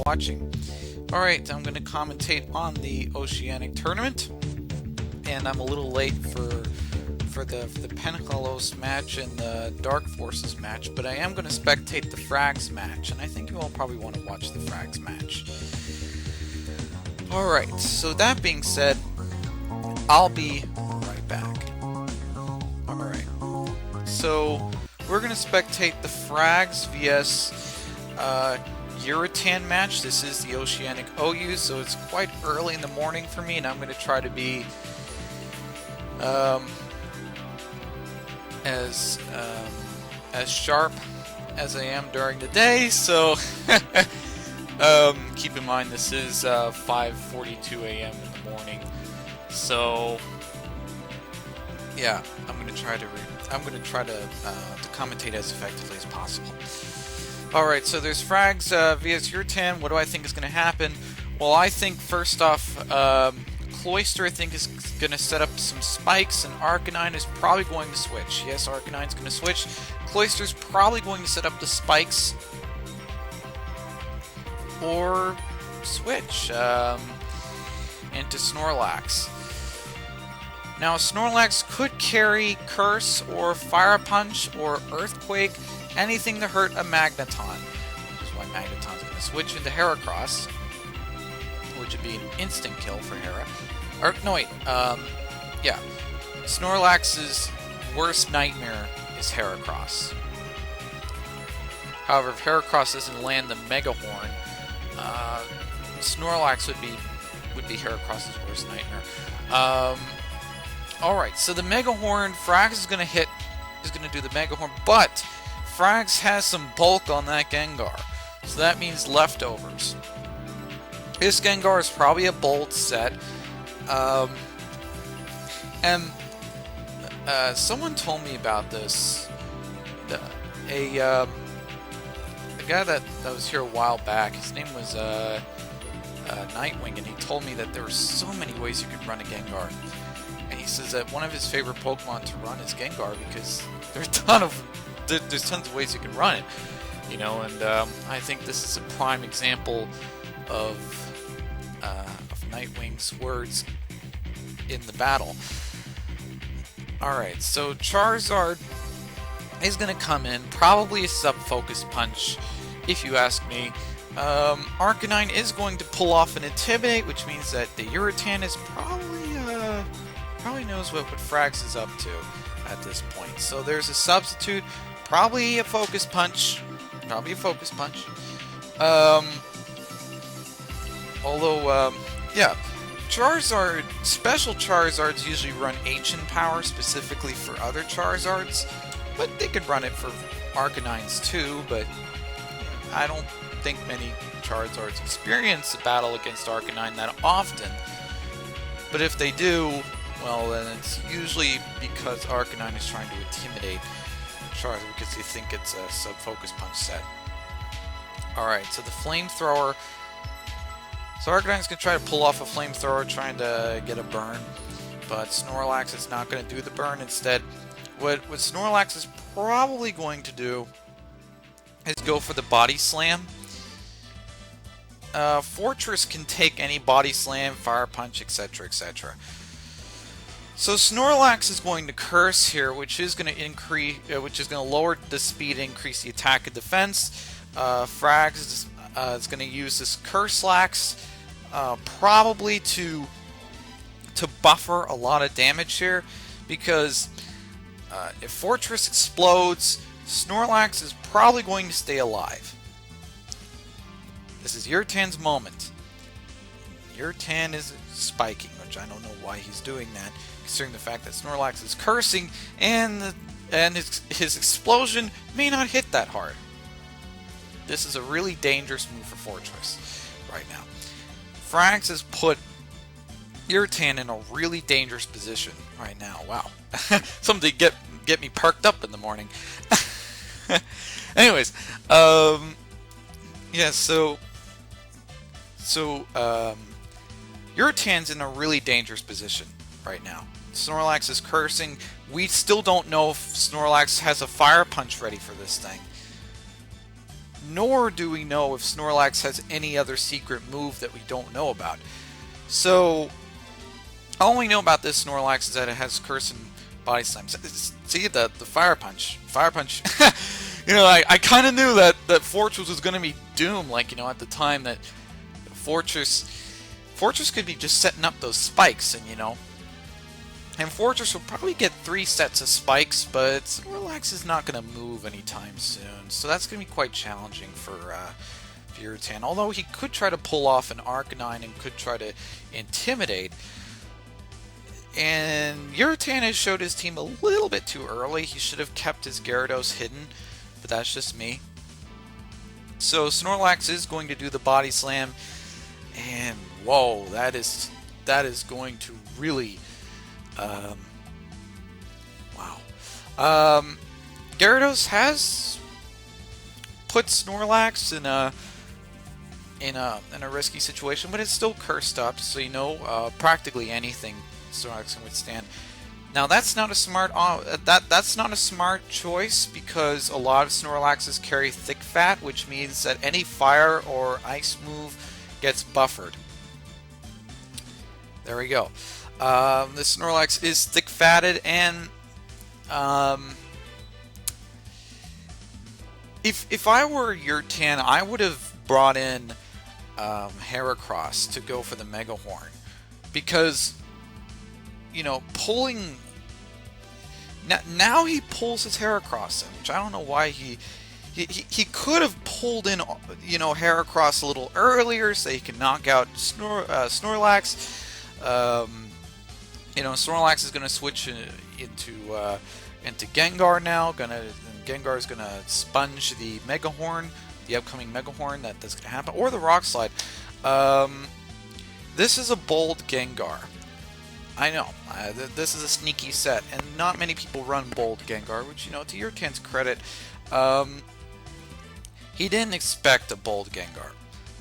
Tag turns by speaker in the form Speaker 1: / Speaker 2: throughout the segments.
Speaker 1: watching. Alright, I'm going to commentate on the Oceanic tournament, and I'm a little late for the Pentecolos match and the Dark Forces match, but I am going to spectate the Frags match, and I think you all probably want to watch the Frags match. Alright, so that being said, I'll be right back. Alright, so we're going to spectate the Frags vs Uritan match. This is the Oceanic OU, so it's quite early in the morning for me, and I'm going to try to be as sharp as I am during the day. So keep in mind this is 5:42 a.m. in the morning. So yeah, I'm going to try to commentate as effectively as possible. Alright, so there's Frags vs Uritan. What do I think is going to happen? Well, I think first off, Cloyster I think is going to set up some spikes, and Arcanine is probably going to switch. Yes, Arcanine's going to switch. Cloyster's probably going to set up the spikes or switch into Snorlax. Now, Snorlax could carry Curse or Fire Punch or Earthquake, anything to hurt a Magneton, which is why Magneton's going to switch into Heracross, which would be an instant kill for Hera. Or, no wait, yeah. Snorlax's worst nightmare is Heracross. However, if Heracross doesn't land the Mega Horn, Snorlax would be Heracross's worst nightmare. Alright, so the Mega Horn, Frags is going to do the Mega Horn, but Frags has some bulk on that Gengar, so that means leftovers. This Gengar is probably a bold set, and someone told me about this. A guy that was here a while back, his name was Nightwing, and he told me that there were so many ways you could run a Gengar. And he says that one of his favorite Pokemon to run is Gengar because there's tons of ways you can run it, you know. And I think this is a prime example of Nightwing's words in the battle. Alright, so Charizard is going to come in, probably a sub-focus punch, if you ask me. Arcanine is going to pull off an Intimidate, which means that the Uritan is probably knows what Frags is up to at this point. So there's a substitute, probably a focus punch. Although, yeah, Charizard, special Charizards usually run Ancient Power specifically for other Charizards, but they could run it for Arcanines too, but I don't think many Charizards experience a battle against Arcanine that often. But if they do, well, then it's usually because Arcanine is trying to intimidate Charizard because they think it's a sub-focus punch set. Alright, so the Flamethrower. So Arcanine's going to try to pull off a Flamethrower trying to get a burn, but Snorlax is not going to do the burn. Instead, what Snorlax is probably going to do is go for the Body Slam. Fortress can take any Body Slam, Fire Punch, etc., etc. So Snorlax is going to Curse here, which is going to lower the speed, increase the attack and defense. Frags is going to use this Curse-Lax, probably to buffer a lot of damage here, because if Fortress explodes, Snorlax is probably going to stay alive. This is Uritan's moment. Uritan is spiking, which I don't know why he's doing that, considering the fact that Snorlax is cursing, and his explosion may not hit that hard. This is a really dangerous move for Fortress right now. Frags has put Uritan in a really dangerous position right now. Wow. Somebody get me perked up in the morning. Anyways, yeah, so Uritan's in a really dangerous position right now. Snorlax is cursing. We still don't know if Snorlax has a Fire Punch ready for this thing. nor do we know if Snorlax has any other secret move that we don't know about. So, all we know about this Snorlax is that it has Curse and Body Slam. See, the Fire Punch. Fire Punch. You know, I kind of knew that Fortress was going to be doomed, like, you know, at the time that Fortress could be just setting up those spikes, and, you know, and Fortress will probably get 3 sets of spikes, but Snorlax is not going to move anytime soon, so that's going to be quite challenging for Giratina. Although he could try to pull off an Arcanine and could try to intimidate. And Giratina showed his team a little bit too early. He should have kept his Gyarados hidden, but that's just me. So Snorlax is going to do the Body Slam, and whoa, that is going to really, wow. Gyarados has put Snorlax in a risky situation, but it's still cursed up, so you know practically anything Snorlax can withstand. Now that's not a smart that's not a smart choice, because a lot of Snorlaxes carry thick fat, which means that any fire or ice move gets buffered. There we go. This Snorlax is thick fatted, and if I were Giratina, I would have brought in Heracross to go for the Mega Horn, because, you know, pulling now he pulls his Heracross in, which I don't know why he could have pulled in, you know, Heracross a little earlier so he can knock out Snorlax. You know, Snorlax is going to switch into Gengar now. Gengar is going to sponge the Mega Horn, the upcoming Mega Horn that's going to happen, or the Rock Slide. This is a bold Gengar. I know, this is a sneaky set, and not many people run bold Gengar, which, you know, to Giratina's credit, he didn't expect a bold Gengar.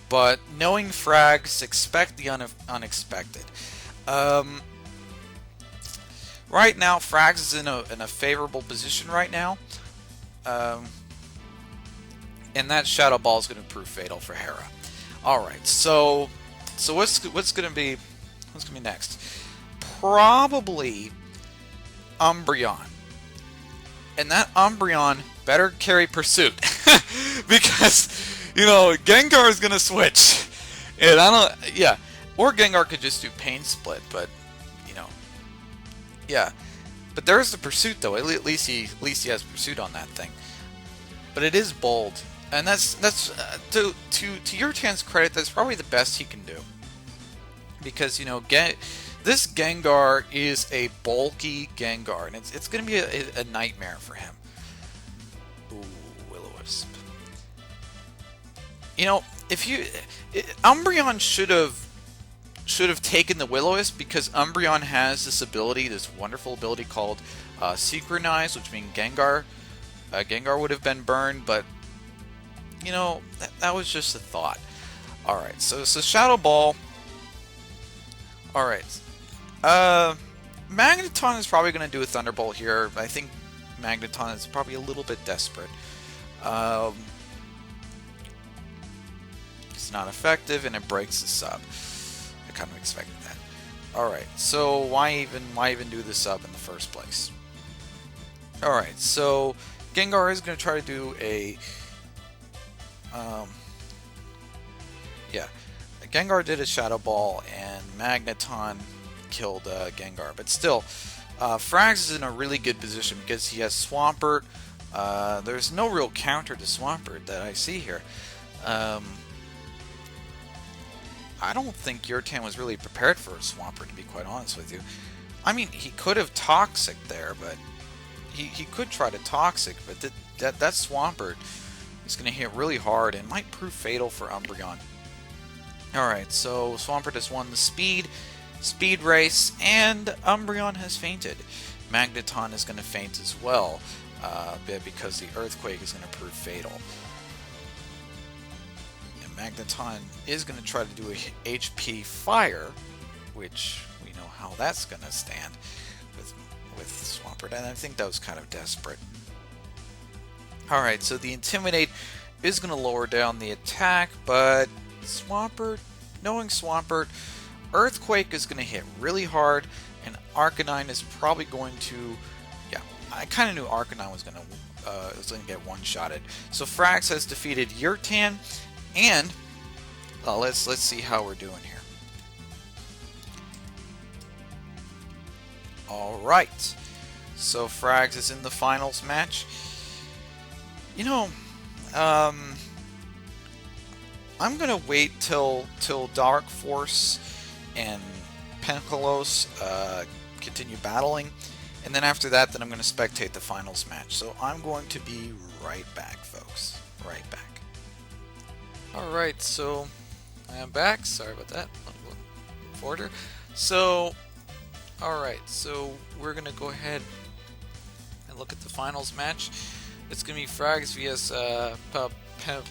Speaker 1: But knowing Frags, expect the unexpected. Right now, Frags is in a favorable position right now, and that Shadow Ball is going to prove fatal for Hera. All right, so what's going to be next? Probably Umbreon, and that Umbreon better carry Pursuit, because, you know, Gengar is gonna switch, and or Gengar could just do Pain Split, but, you know, yeah, but there's the Pursuit though. At least he has Pursuit on that thing, but it is bold, and that's to Giratina's credit, that's probably the best he can do, because, you know, this Gengar is a bulky Gengar, and it's going to be a nightmare for him. Ooh, Will-O-Wisp. You know, Umbreon should have taken the Will-O-Wisp, because Umbreon has this ability, this wonderful ability called Synchronize, which means Gengar would have been burned, but, you know, that was just a thought. All right, so Shadow Ball. All right. Magneton is probably going to do a Thunderbolt here. I think Magneton is probably a little bit desperate. It's not effective, and it breaks the sub. I kind of expected that. Alright, so why even do the sub in the first place? Alright, so Gengar is going to try to do a... yeah. Gengar did a Shadow Ball, and Magneton killed Gengar, but still, Frags is in a really good position because he has Swampert. There's no real counter to Swampert that I see here. I don't think Giratina was really prepared for Swampert, to be quite honest with you. I mean, he could have Toxic there, but he could try to Toxic, but that Swampert is going to hit really hard and might prove fatal for Umbreon. Alright, so Swampert has won the speed race, and Umbreon has fainted. Magneton is going to faint as well, because the Earthquake is going to prove fatal. And Magneton is going to try to do a HP Fire, which we know how that's going to stand with Swampert, and I think that was kind of desperate. Alright, so the Intimidate is going to lower down the attack, but Swampert, knowing Swampert, Earthquake is going to hit really hard, and Arcanine is probably going to, yeah, I kind of knew Arcanine was going to get one-shotted. So Frags has defeated Yurtan, and let's see how we're doing here. All right, so Frags is in the finals match. You know, I'm gonna wait till Dark Force and Penkalos continue battling, and then after that, then I'm gonna spectate the finals match. So I'm going to be right back, folks. Right back. All right, so I am back. Sorry about that. Order. So, all right, so we're gonna go ahead and look at the finals match. It's gonna be Frags vs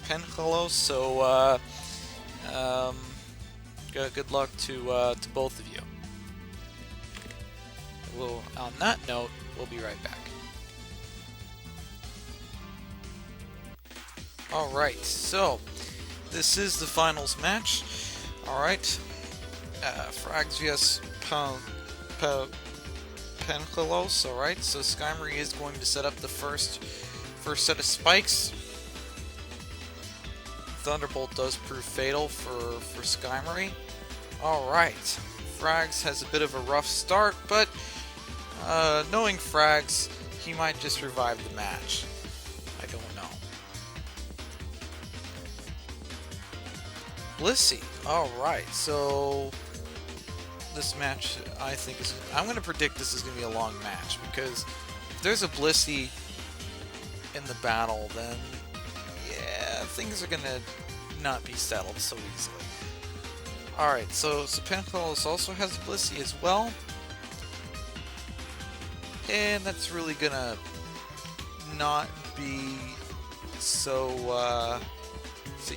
Speaker 1: Penkalos. So good luck to both of you. On that note, we'll be right back. All right, so this is the finals match. All right, Frags vs Penkalos. All right, so Skymarie is going to set up the first set of spikes. Thunderbolt does prove fatal for Skymarie. Alright, Frags has a bit of a rough start, but knowing Frags, he might just revive the match. I don't know. Blissey. Alright, so this match, I think, I'm going to predict this is going to be a long match, because if there's a Blissey in the battle, then yeah, things are gonna not be settled so easily. Alright, so Penkalos also has Blissey as well, and that's really gonna not be so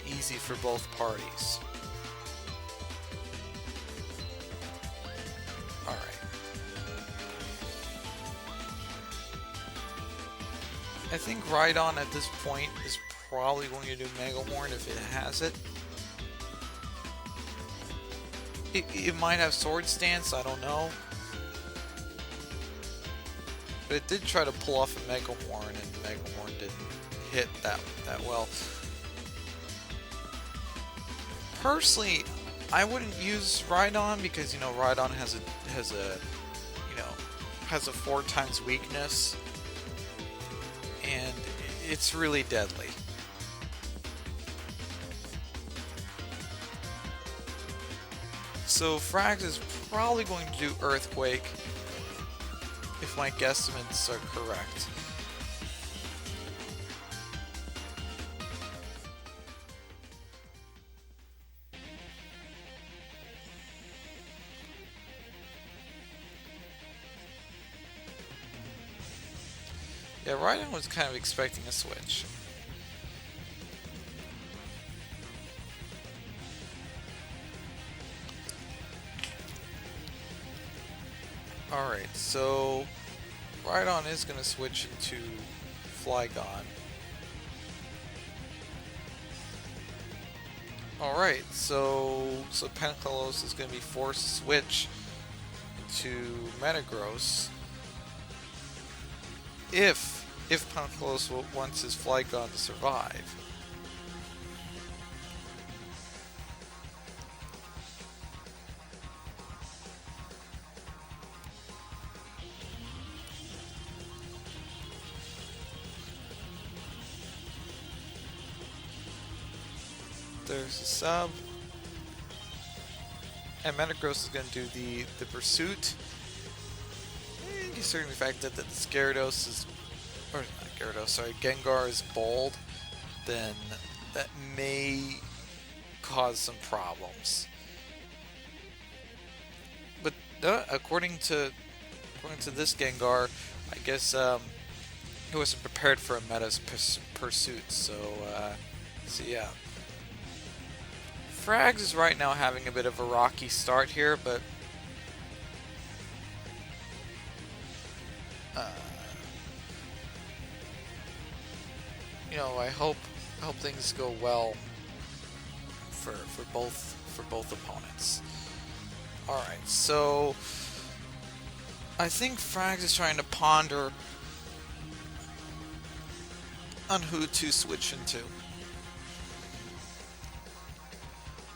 Speaker 1: easy for both parties. Alright. I think Rhydon at this point is probably going to do Mega Horn if it has it. It might have Sword Stance, I don't know. But it did try to pull off a Mega Horn, and Mega Horn didn't hit that well. Personally, I wouldn't use Rhydon because, you know, Rhydon has a 4 times weakness. And it's really deadly. So Frags is probably going to do Earthquake, if my guesstimates are correct. Yeah, Rhydon was kind of expecting a switch. Alright, so Rhydon is going to switch into Flygon. Alright, so Penkalos is going to be forced to switch into Metagross if Penkalos wants his Flygon to survive. There's a sub. And Metagross is going to do the pursuit. And considering the fact that the Gyarados is, or not Gyarados, sorry, Gengar is bold, then that may cause some problems. But according to this Gengar, I guess he wasn't prepared for a Meta's pursuit. So yeah. Frags is right now having a bit of a rocky start here, but you know, I hope I hope things go well for both opponents. All right, so I think Frags is trying to ponder on who to switch into.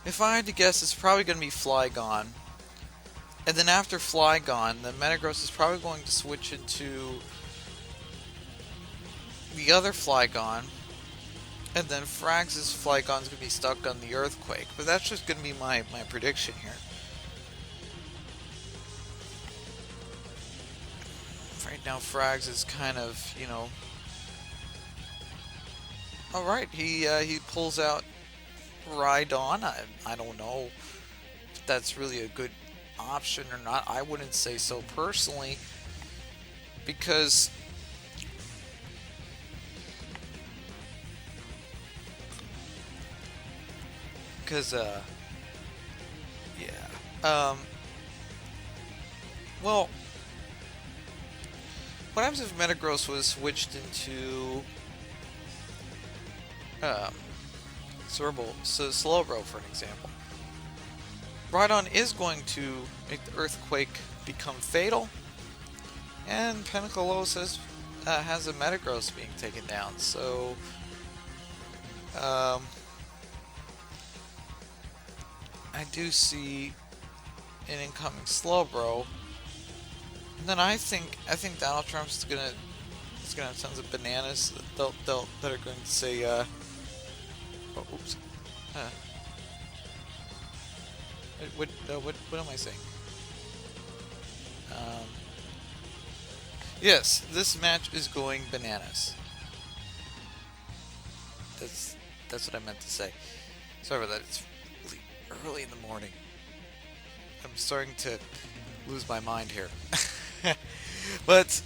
Speaker 1: If I had to guess, it's probably going to be Flygon. And then after Flygon, the Metagross is probably going to switch into the other Flygon. And then Frags' Flygon's going to be stuck on the Earthquake. But that's just going to be my prediction here. Right now, Frags is kind of, you know... Alright, he pulls out Rhydon. I don't know if that's really a good option or not. I wouldn't say so personally, because well, what happens if Metagross was switched into Slowbro, for an example? Rhydon is going to make the Earthquake become fatal, and Pentacle has a Metagross being taken down, so I do see an incoming Slowbro. And then I think Donald Trump's gonna have tons of bananas that are going to say oh, oops. What am I saying? Yes, this match is going bananas. That's what I meant to say. Sorry about that. It's really early in the morning. I'm starting to lose my mind here. But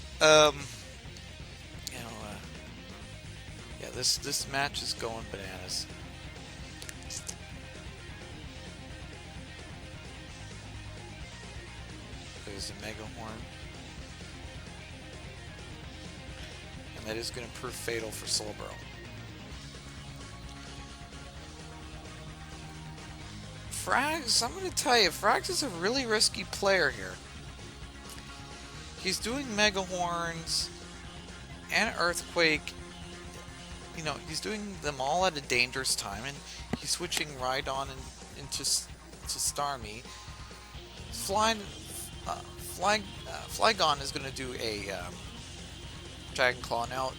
Speaker 1: yeah, this match is going bananas. There's a Mega Horn, and that is going to prove fatal for Slowbro. Frags, I'm going to tell you, Frags is a really risky player here. He's doing Mega Horns and Earthquake. You know, he's doing them all at a dangerous time, and he's switching Rhydon into Starmie. Flygon is going to do a Dragon Claw. Now,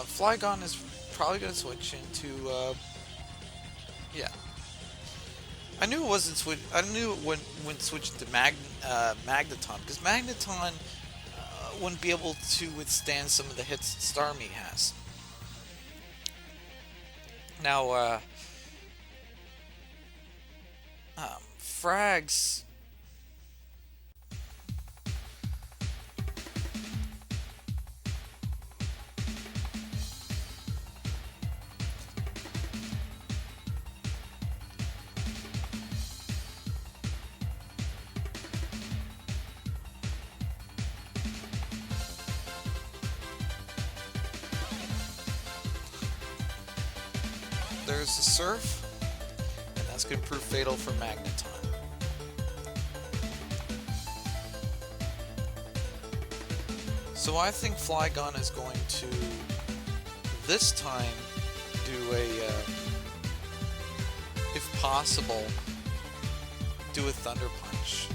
Speaker 1: Flygon is probably going to switch into yeah. I knew it wasn't switch. I knew it wouldn't switch into Magneton, because Magneton wouldn't be able to withstand some of the hits that Starmie has. Now, Frags. There's the Surf, and that's going to prove fatal for Magneton. So I think Flygon is going to, this time, do a, if possible, do a Thunder Punch.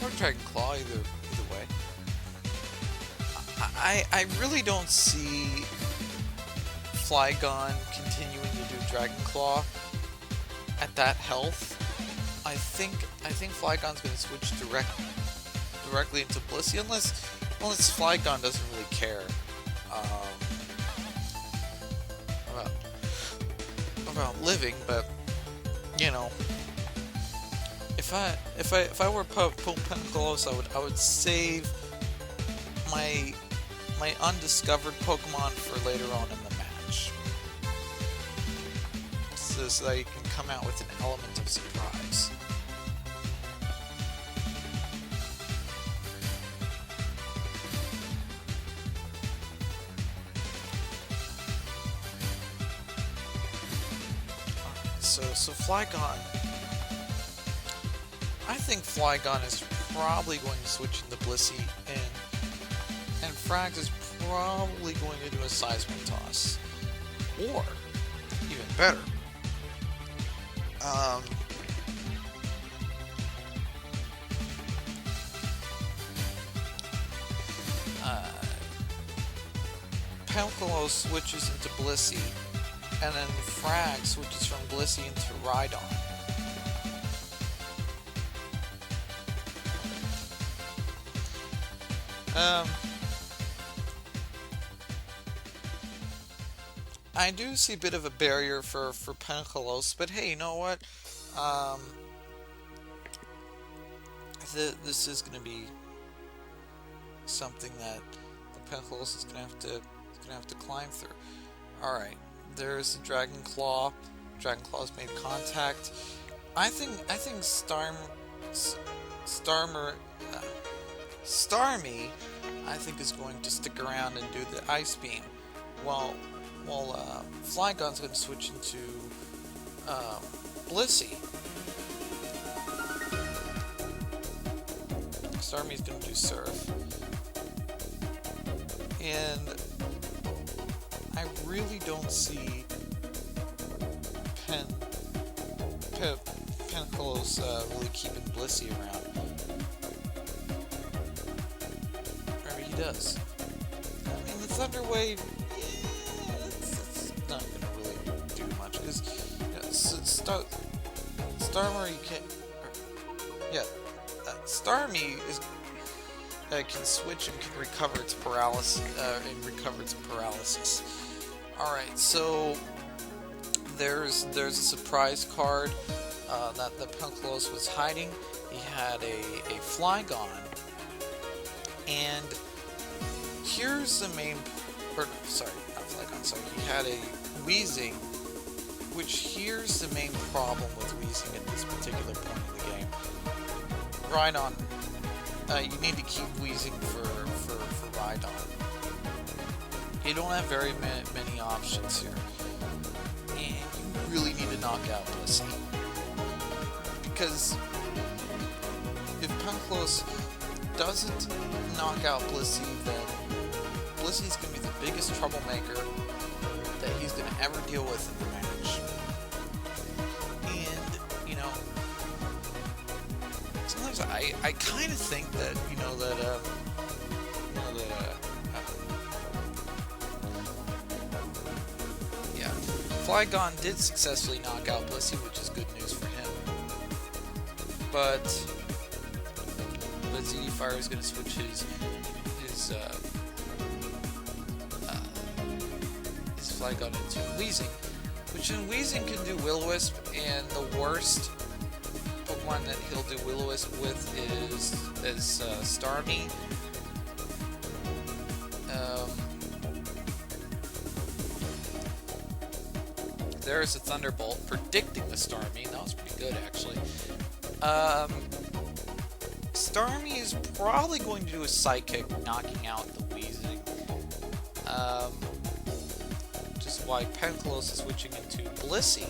Speaker 1: Or Dragon Claw, either way. I really don't see Flygon continuing to do Dragon Claw at that health. I think Flygon's going to switch directly into Blissey, unless Flygon doesn't really care about living. But you know, if I were Pentecolos, I would save my undiscovered Pokemon for later on in the match, so that you can come out with an element of surprise. so Flygon. I think Flygon is probably going to switch into Blissey, and Frags is probably going to do a Seismic Toss. Or, even better, Pelipalo switches into Blissey, and then Frag switches from Blissey into Rhydon. I do see a bit of a barrier for Pencalos, but hey, you know what? This is going to be something that the Pencalos is going to have to climb through. All right, there's the Dragon Claw. Dragon Claw's made contact. I think Starmie, I think, is going to stick around and do the Ice Beam, while Flygon's going to switch into Blissey. Starmie's going to do Surf, and I really don't see Pencalos really keeping Blissey around. He does. I mean, the Thunder Wave, it's not going to really do much, because Starmie Starmie can switch and can recover its paralysis. All right, so there's a surprise card that the Pencalos was hiding. He had a Flygon, and here's the main, sorry, not Flygon, sorry, he had a Weezing, which here's the main problem with Weezing at this particular point in the game. Rhydon, you need to keep Weezing for Rhydon. You don't have very many options here, and you really need to knock out Blissey, because if Pencalos doesn't knock out Blissey, then Blissey's going to be the biggest troublemaker that he's going to ever deal with in the match. And, you know, sometimes I kind of think that, Flygon did successfully knock out Blissey, which is good news for him. But Zephyr is going to switch his Flygon into Weezing, which in Weezing can do Will-O-Wisp, and the worst Pokemon that he'll do Will-O-Wisp with is Starmie. There's a Thunderbolt predicting the Starmie. That was pretty good, actually. Starmie is probably going to do a Psychic, knocking out the Weezing. Which is why Pencalos is switching into Blissey,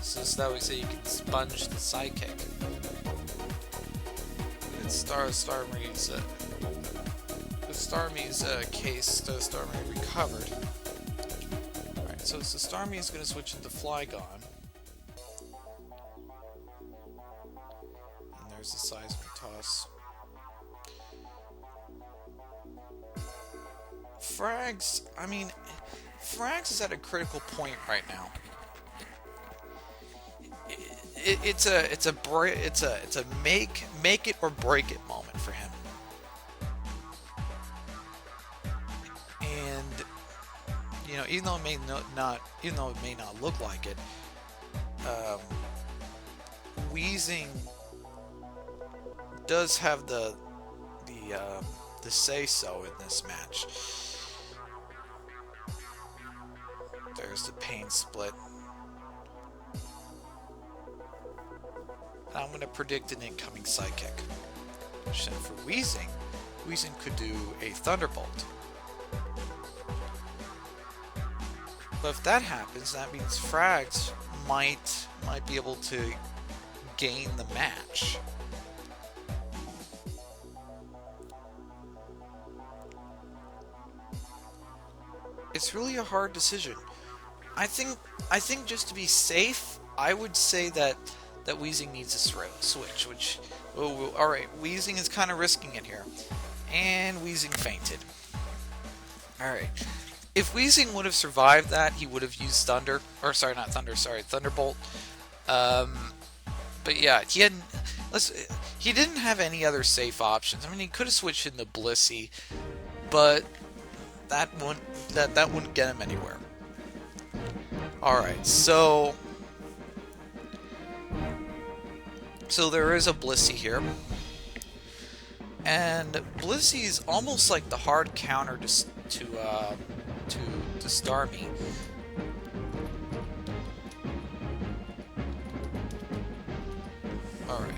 Speaker 1: so that way you can sponge the Psychic. In Starmie's case, Starmie recovered. Alright, so Starmie is going to switch into Flygon. And there's the Seismic Toss. Frags is at a critical point right now. It's a make it or break it moment for him. And even though it may not look like it, Weezing does have the say so in this match. There's the Pain Split. I'm going to predict an incoming Psychic. So for Weezing could do a Thunderbolt. But if that happens, that means Frags might be able to gain the match. It's really a hard decision. I think just to be safe, I would say that Weezing needs a switch. Which, oh, all right, Weezing is kind of risking it here, and Weezing fainted. All right, if Weezing would have survived that, he would have used Thunder, or sorry, not Thunder, sorry, Thunderbolt. But yeah, he didn't have any other safe options. I mean, he could have switched into Blissey, but that wouldn't get him anywhere. Alright, so there is a Blissey here. And Blissey is almost like the hard counter to Starmie. Alright.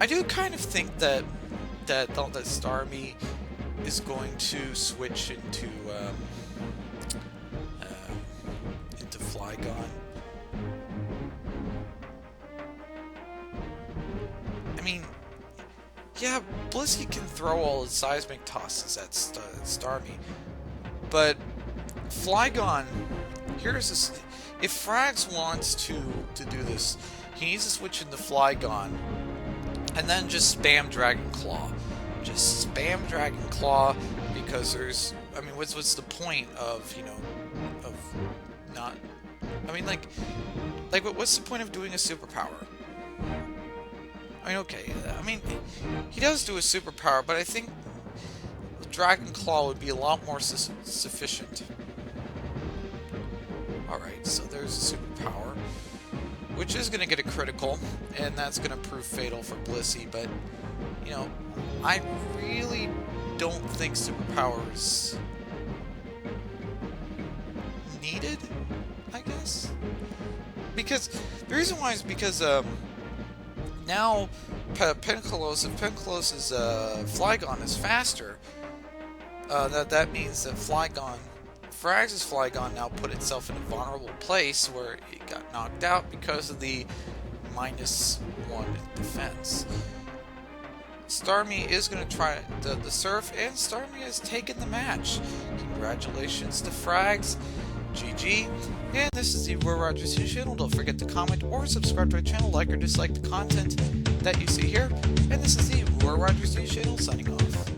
Speaker 1: I do kind of think that Starmie is going to switch into Flygon. I mean, yeah, Blissey can throw all his seismic tosses at Starmie, but Flygon, here's this. If Frags wants to do this, he needs to switch into Flygon, and then just spam Dragon Claw. Just spam Dragon Claw, because there's, I mean, what's the point of, you know, of not, I mean, like what's the point of doing a superpower? I mean, okay, I mean, he does do a superpower, but I think Dragon Claw would be a lot more sufficient. Alright, so there's a superpower, which is going to get a critical, and that's going to prove fatal for Blissey, but, you know, I really don't think superpowers needed, I guess? Because, the reason why is because, now, if Pencolos's Flygon is faster, that means that Frags' Flygon now put itself in a vulnerable place where it got knocked out because of the -1 defense. Starmie is going to try the Surf, and Starmie has taken the match. Congratulations to Frags. GG. And this is the Roy Rogers channel. Don't forget to comment or subscribe to our channel, like or dislike the content that you see here. And this is the Roy Rogers channel signing off.